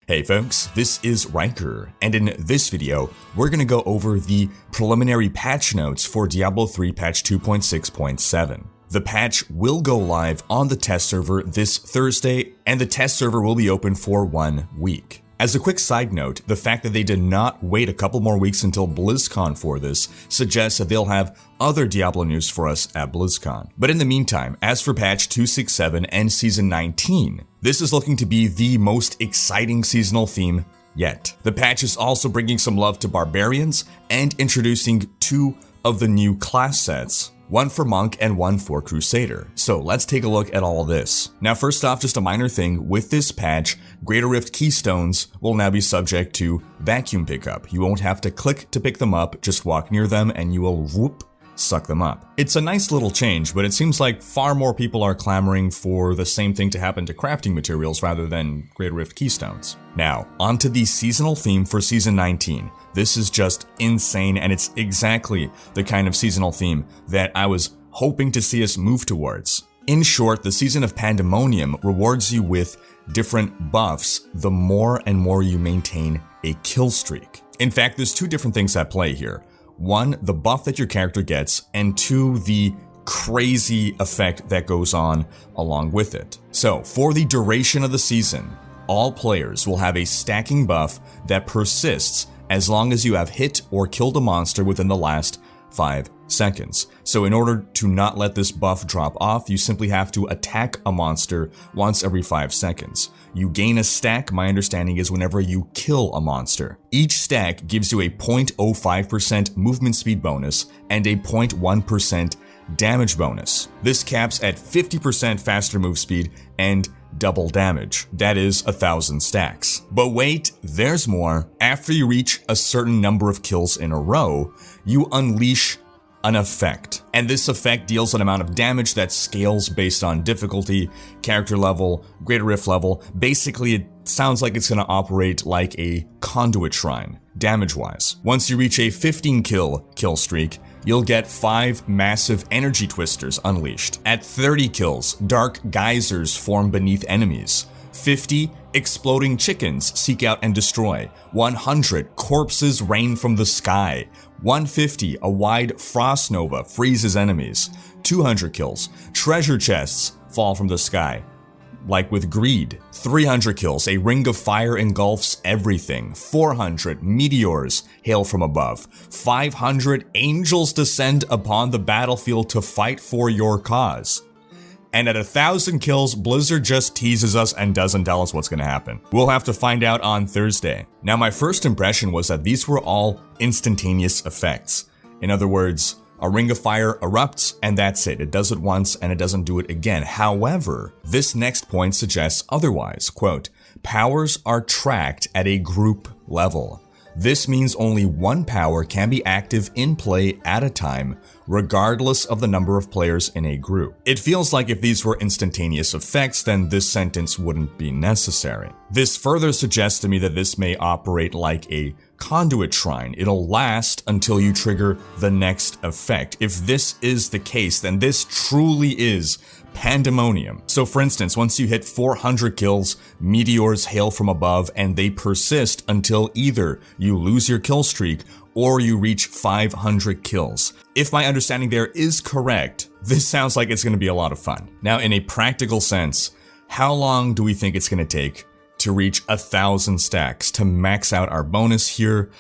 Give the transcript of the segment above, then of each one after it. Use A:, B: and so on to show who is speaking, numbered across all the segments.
A: Hey folks, this is Rhykker, and in this video, we're going to go over the preliminary patch notes for Diablo 3 patch 2.6.7. The patch will go live on the test server this Thursday, and the test server will be open for 1 week. As a quick side note, the fact that they did not wait a couple more weeks until BlizzCon for this suggests that they'll have other Diablo news for us at BlizzCon. But in the meantime, as for patch 2.6.7 and season 19, this is looking to be the most exciting seasonal theme yet. The patch is also bringing some love to barbarians and introducing 2 of the new class sets. One for Monk and one for Crusader. So let's take a look at all of this. Now first off, just a minor thing, with this patch, Greater Rift Keystones will now be subject to vacuum pickup. You won't have to click to pick them up, just walk near them and you will whoop, suck them up. It's a nice little change, but it seems like far more people are clamoring for the same thing to happen to crafting materials rather than Greater Rift Keystones. Now, onto the seasonal theme for Season 19. This is just insane, and it's exactly the kind of seasonal theme that I was hoping to see us move towards. In short, the Season of Pandemonium rewards you with different buffs the more and more you maintain a kill streak. In fact, there's 2 different things at play here. 1, the buff that your character gets, and 2, the crazy effect that goes on along with it. So, for the duration of the season, all players will have a stacking buff that persists as long as you have hit or killed a monster within the last 5 seconds. So in order to not let this buff drop off, you simply have to attack a monster once every 5 seconds. You gain a stack, my understanding is whenever you kill a monster. Each stack gives you a 0.05% movement speed bonus and a 0.1% damage bonus. This caps at 50% faster move speed and double damage. That is 1,000 stacks. But wait, there's more. After you reach a certain number of kills in a row, you unleash an effect. And this effect deals an amount of damage that scales based on difficulty, character level, Greater Rift level. Basically, it sounds like it's going to operate like a conduit shrine, damage-wise. Once you reach a 15 kill streak, you'll get 5 massive energy twisters unleashed. At 30 kills, dark geysers form beneath enemies. 50, exploding chickens seek out and destroy. 100, corpses rain from the sky. 150, a wide frost nova freezes enemies. 200 kills, treasure chests fall from the sky, like with greed. 300 kills, a ring of fire engulfs everything. 400, meteors hail from above. 500, angels descend upon the battlefield to fight for your cause. And at 1,000 kills, Blizzard just teases us and doesn't tell us what's going to happen. We'll have to find out on Thursday. Now, my first impression was that these were all instantaneous effects. In other words, a ring of fire erupts, and that's it. It does it once, and it doesn't do it again. However, this next point suggests otherwise. Quote, powers are tracked at a group level. This means only one power can be active in play at a time, regardless of the number of players in a group. It feels like if these were instantaneous effects, then this sentence wouldn't be necessary. This further suggests to me that this may operate like a conduit shrine. It'll last until you trigger the next effect. If this is the case, then this truly is Pandemonium. So for instance, once you hit 400 kills, meteors hail from above and they persist until either you lose your kill streak or you reach 500 kills. If my understanding there is correct, this sounds like it's going to be a lot of fun. Now, in a practical sense, how long do we think it's going to take to reach 1,000 stacks to max out our bonus here?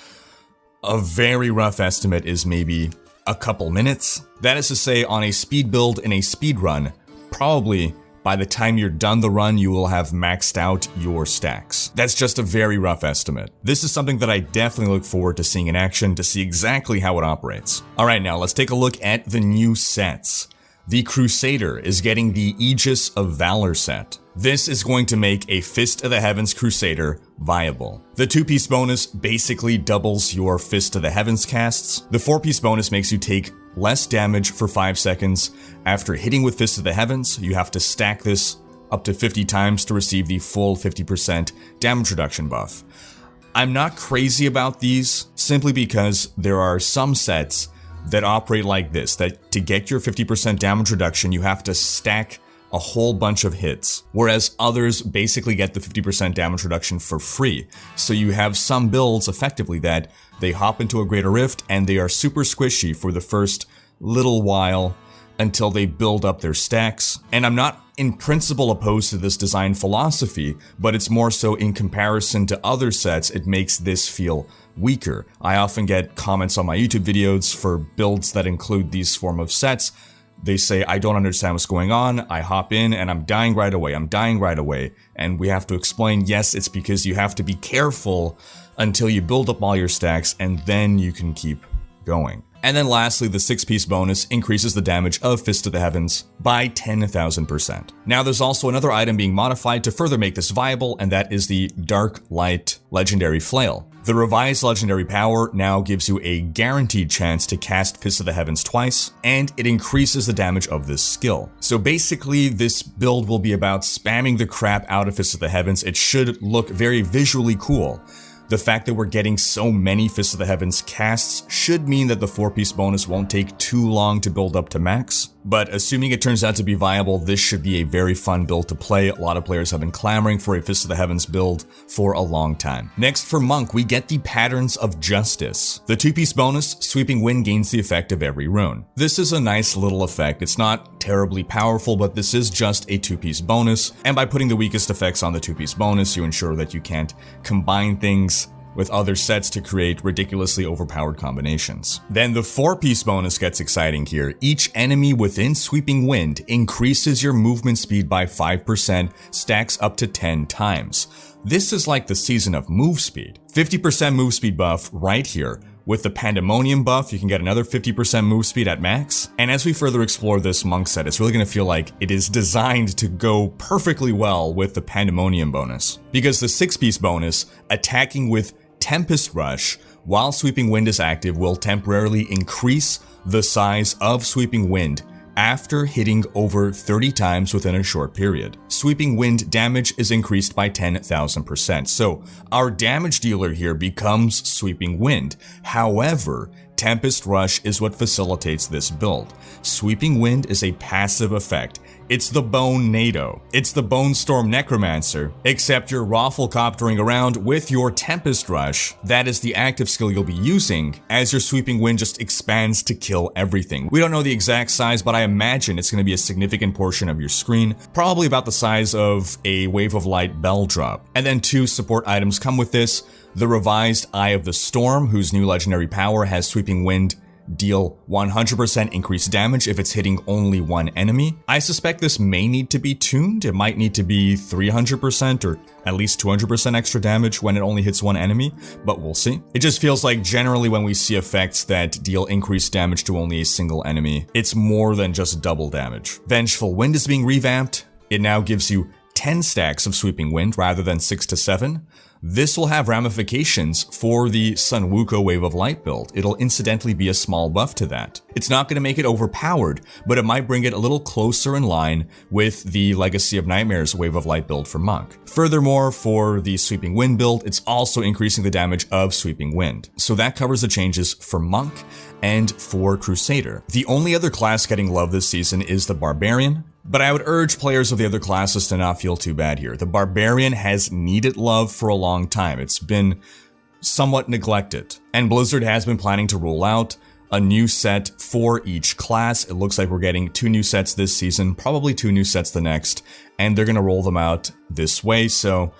A: A very rough estimate is maybe a couple minutes. That is to say, on a speed build in a speed run, probably by the time you're done the run, you will have maxed out your stacks. That's just a very rough estimate. This is something that I definitely look forward to seeing in action to see exactly how it operates. Alright, now let's take a look at the new sets. The Crusader is getting the Aegis of Valor set. This is going to make a Fist of the Heavens Crusader viable. The 2-piece bonus basically doubles your Fist of the Heavens casts. The 4-piece bonus makes you take less damage for 5 seconds. After hitting with Fist of the Heavens, you have to stack this up to 50 times to receive the full 50% damage reduction buff. I'm not crazy about these simply because there are some sets that operate like this, that to get your 50% damage reduction, you have to stack a whole bunch of hits, whereas others basically get the 50% damage reduction for free. So you have some builds effectively that they hop into a Greater Rift and they are super squishy for the first little while until they build up their stacks. And I'm not in principle opposed to this design philosophy, but it's more so in comparison to other sets, it makes this feel weaker. I often get comments on my YouTube videos for builds that include these form of sets. They say, I don't understand what's going on, I hop in and I'm dying right away, and we have to explain, yes, it's because you have to be careful until you build up all your stacks and then you can keep going. And then lastly, the 6-piece bonus increases the damage of Fist of the Heavens by 10,000%. Now there's also another item being modified to further make this viable, and that is the Dark Light Legendary Flail. The revised legendary power now gives you a guaranteed chance to cast Fist of the Heavens twice, and it increases the damage of this skill. So basically, this build will be about spamming the crap out of Fist of the Heavens. It should look very visually cool. The fact that we're getting so many Fist of the Heavens casts should mean that the 4-piece bonus won't take too long to build up to max. But assuming it turns out to be viable, this should be a very fun build to play. A lot of players have been clamoring for a Fist of the Heavens build for a long time. Next, for Monk, we get the Patterns of Justice. The 2-piece bonus, Sweeping Wind gains the effect of every rune. This is a nice little effect. It's not terribly powerful, but this is just a 2-piece bonus. And by putting the weakest effects on the 2-piece bonus, you ensure that you can't combine things with other sets to create ridiculously overpowered combinations. Then the 4-piece bonus gets exciting here. Each enemy within Sweeping Wind increases your movement speed by 5%, stacks up to 10 times. This is like the season of move speed. 50% move speed buff right here. With the Pandemonium buff, you can get another 50% move speed at max. And as we further explore this Monk set, it's really going to feel like it is designed to go perfectly well with the Pandemonium bonus. Because the 6-piece bonus, attacking with Tempest Rush while Sweeping Wind is active, will temporarily increase the size of Sweeping Wind after hitting over 30 times within a short period. Sweeping Wind damage is increased by 10,000%. So our damage dealer here becomes Sweeping Wind. However, Tempest Rush is what facilitates this build. Sweeping Wind is a passive effect. It's the Bone NATO. It's the Bone Storm Necromancer, except you're rafflecoptering around with your Tempest Rush. That is the active skill you'll be using as your Sweeping Wind just expands to kill everything. We don't know the exact size, but I imagine it's going to be a significant portion of your screen, probably about the size of a Wave of Light Bell drop. And then 2 support items come with this. The revised Eye of the Storm, whose new legendary power has Sweeping Wind deal 100% increased damage if it's hitting only one enemy. I suspect this may need to be tuned. It might need to be 300% or at least 200% extra damage when it only hits one enemy, but we'll see. It just feels like generally when we see effects that deal increased damage to only a single enemy, it's more than just double damage. Vengeful Wind is being revamped. It now gives you 10 stacks of Sweeping Wind rather than 6 to 7. This will have ramifications for the Sun Wukong Wave of Light build. It'll incidentally be a small buff to that. It's not going to make it overpowered, but it might bring it a little closer in line with the Legacy of Nightmares Wave of Light build for Monk. Furthermore, for the Sweeping Wind build, it's also increasing the damage of Sweeping Wind. So that covers the changes for Monk and for Crusader. The only other class getting love this season is the Barbarian, but I would urge players of the other classes to not feel too bad here. The Barbarian has needed love for a long time. It's been somewhat neglected, and Blizzard has been planning to roll out a new set for each class. It looks like we're getting 2 new sets this season, probably 2 new sets the next, and they're going to roll them out this way. So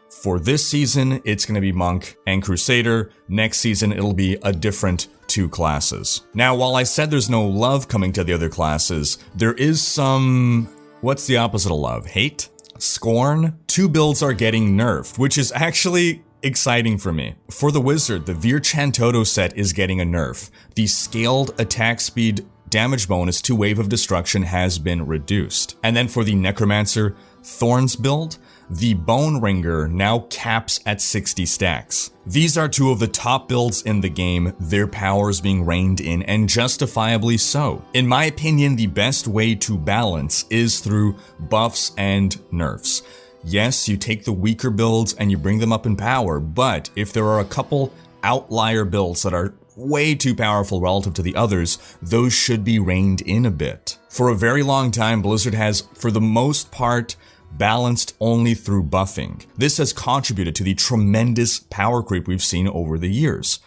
A: for this season, it's going to be Monk and Crusader. Next season, it'll be a different 2 classes. Now, while I said there's no love coming to the other classes, there is some... what's the opposite of love? Hate? Scorn? 2 builds are getting nerfed, which is actually exciting for me. For the Wizard, the Vir Chantoto set is getting a nerf. The scaled attack speed damage bonus to Wave of Destruction has been reduced. And then for the Necromancer Thorns build, the Bone Ringer now caps at 60 stacks. These are 2 of the top builds in the game, their powers being reined in, and justifiably so. In my opinion, the best way to balance is through buffs and nerfs. Yes, you take the weaker builds and you bring them up in power, but if there are a couple outlier builds that are way too powerful relative to the others, those should be reined in a bit. For a very long time, Blizzard has, for the most part, balanced only through buffing. This has contributed to the tremendous power creep we've seen over the years.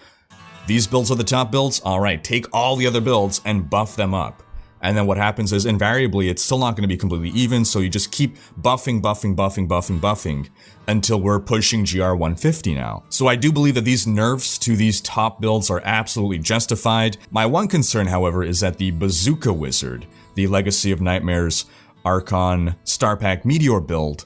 A: These builds are the top builds, alright, take all the other builds and buff them up. And then what happens is, invariably, it's still not going to be completely even, so you just keep buffing until we're pushing GR 150 now. So I do believe that these nerfs to these top builds are absolutely justified. My one concern, however, is that the Bazooka Wizard, the Legacy of Nightmares Archon Starpack Meteor build,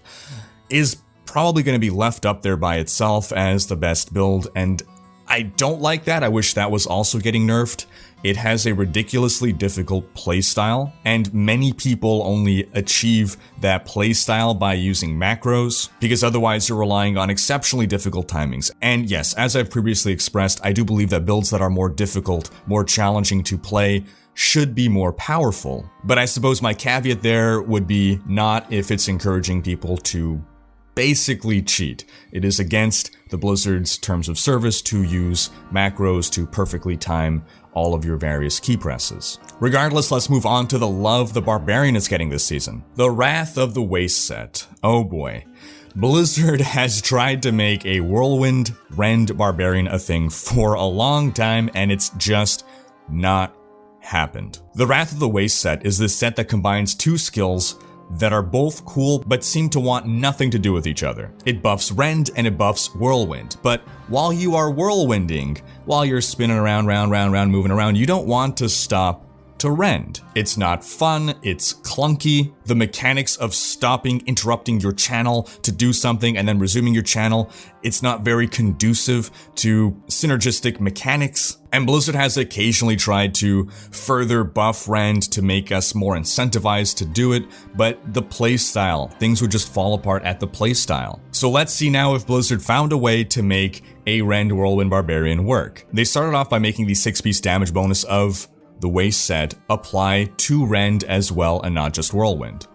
A: is probably going to be left up there by itself as the best build, and I don't like that. I wish that was also getting nerfed. It has a ridiculously difficult playstyle, and many people only achieve that playstyle by using macros, because otherwise you're relying on exceptionally difficult timings. And yes, as I've previously expressed, I do believe that builds that are more difficult, more challenging to play, should be more powerful. But I suppose my caveat there would be not if it's encouraging people to basically cheat. It is against the Blizzard's terms of service to use macros to perfectly time all of your various key presses. Regardless, let's move on to the love the Barbarian is getting this season. The Wrath of the Waste set. Oh boy. Blizzard has tried to make a Whirlwind Rend Barbarian a thing for a long time, and it's just not happened. The Wrath of the Waste set is this set that combines two skills that are both cool but seem to want nothing to do with each other. It buffs Rend and it buffs Whirlwind, but while you are whirlwinding, while you're spinning around, round, moving around, you don't want to stop to rend. It's not fun, it's clunky. The mechanics of stopping, interrupting your channel to do something and then resuming your channel, it's not very conducive to synergistic mechanics. And Blizzard has occasionally tried to further buff rend to make us more incentivized to do it, but the playstyle, things would just fall apart at the playstyle. So let's see now if Blizzard found a way to make a Rend Whirlwind Barbarian work. They started off by making the 6-piece damage bonus of the Waste set apply to Rend as well and not just Whirlwind.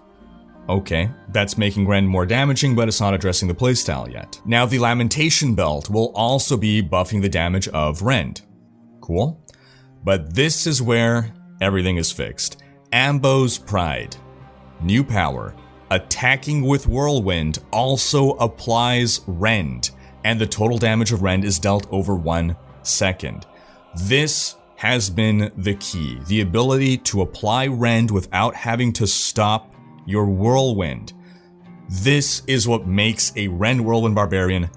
A: Okay, that's making Rend more damaging, but it's not addressing the playstyle yet. Now the Lamentation Belt will also be buffing the damage of Rend. Cool. But this is where everything is fixed. Ambo's Pride. New power. Attacking with Whirlwind also applies Rend, and the total damage of Rend is dealt over 1 second. This has been the key. The ability to apply Rend without having to stop your Whirlwind. This is what makes a Rend Whirlwind Barbarian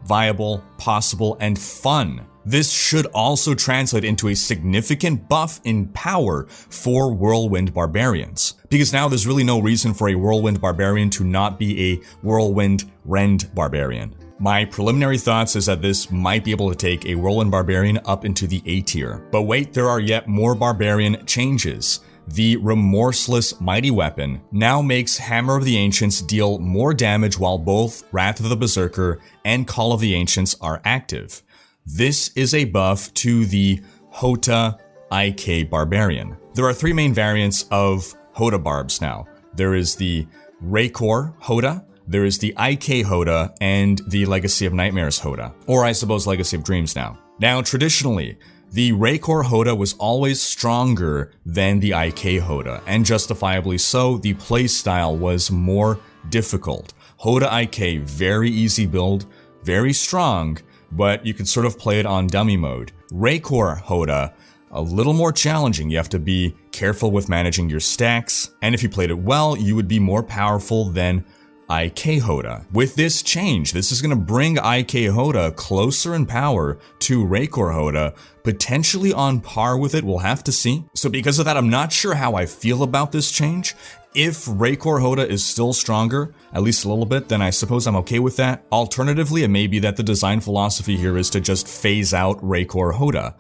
A: viable, possible, and fun. This should also translate into a significant buff in power for Whirlwind Barbarians, because now there's really no reason for a Whirlwind Barbarian to not be a Whirlwind Rend Barbarian. My preliminary thoughts is that this might be able to take a Whirlwind Barbarian up into the A tier. But wait, there are yet more Barbarian changes. The Remorseless Mighty Weapon now makes Hammer of the Ancients deal more damage while both Wrath of the Berserker and Call of the Ancients are active. This is a buff to the Hota IK Barbarian. There are 3 main variants of Hota Barbs now. There is the Recramorcen Hota, there is the IK Hota, and the Legacy of Nightmares Hota. Or I suppose Legacy of Dreams now. Now, traditionally, the Recramorcen Hota was always stronger than the IK Hota, and justifiably so. The playstyle was more difficult. Hota IK, very easy build, very strong, but you can sort of play it on dummy mode. Recramorcen Hota, a little more challenging. You have to be careful with managing your stacks, and if you played it well, you would be more powerful than IK Hota. With this change, this is going to bring IK Hota closer in power to Recramorcen Hota, potentially on par with it, we'll have to see. So because of that, I'm not sure how I feel about this change. If Recramorcen Hota is still stronger, at least a little bit, then I suppose I'm okay with that. Alternatively, it may be that the design philosophy here is to just phase out Recramorcen Hota.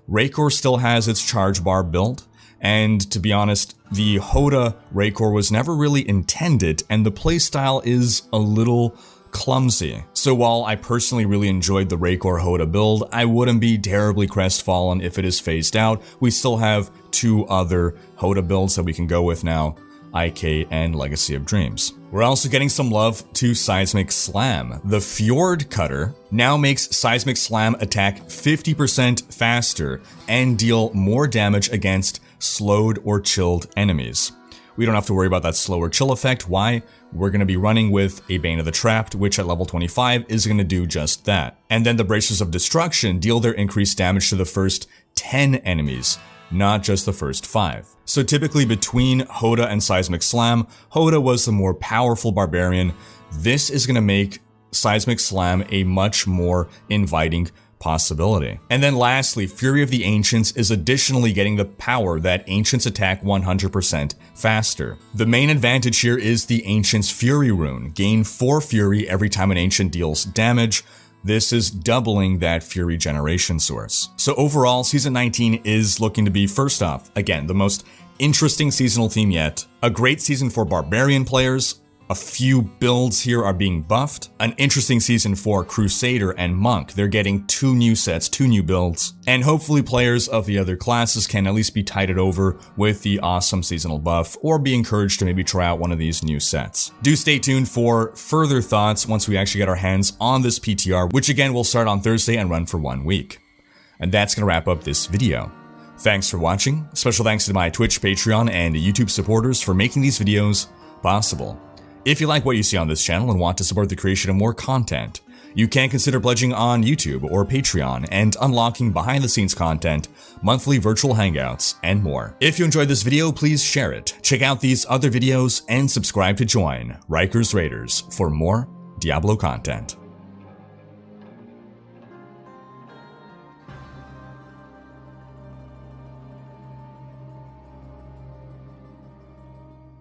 A: Recramorcen still has its charge bar build, and to be honest, the Hota Recramorcen was never really intended, and the playstyle is a little clumsy. So while I personally really enjoyed the Recramorcen Hota build, I wouldn't be terribly crestfallen if it is phased out. We still have 2 other Hota builds that we can go with now. IK, and Legacy of Dreams. We're also getting some love to Seismic Slam. The Fjord Cutter now makes Seismic Slam attack 50% faster and deal more damage against slowed or chilled enemies. We don't have to worry about that slow or chill effect. Why? We're going to be running with a Bane of the Trapped, which at level 25 is going to do just that. And then the Bracers of Destruction deal their increased damage to the first 10 enemies, not just the first 5. So typically between Hoda and Seismic Slam, Hoda was the more powerful barbarian. This is going to make Seismic Slam a much more inviting possibility. And then lastly, Fury of the Ancients is additionally getting the power that Ancients attack 100% faster. The main advantage here is the Ancients Fury rune. Gain 4 Fury every time an Ancient deals damage. This is doubling that Fury generation source. So overall, Season 19 is looking to be, first off, again, the most interesting seasonal theme yet. A great season for Barbarian players. A few builds here are being buffed. An interesting season for Crusader and Monk. They're getting 2 new sets, 2 new builds. And hopefully players of the other classes can at least be tided over with the awesome seasonal buff, or be encouraged to maybe try out one of these new sets. Do stay tuned for further thoughts once we actually get our hands on this PTR, which again will start on Thursday and run for 1 week. And that's gonna wrap up this video. Thanks for watching. Special thanks to my Twitch, Patreon, and YouTube supporters for making these videos possible. If you like what you see on this channel and want to support the creation of more content, you can consider pledging on YouTube or Patreon and unlocking behind-the-scenes content, monthly virtual hangouts, and more. If you enjoyed this video, please share it, check out these other videos, and subscribe to join Rhykker's Raiders for more Diablo content.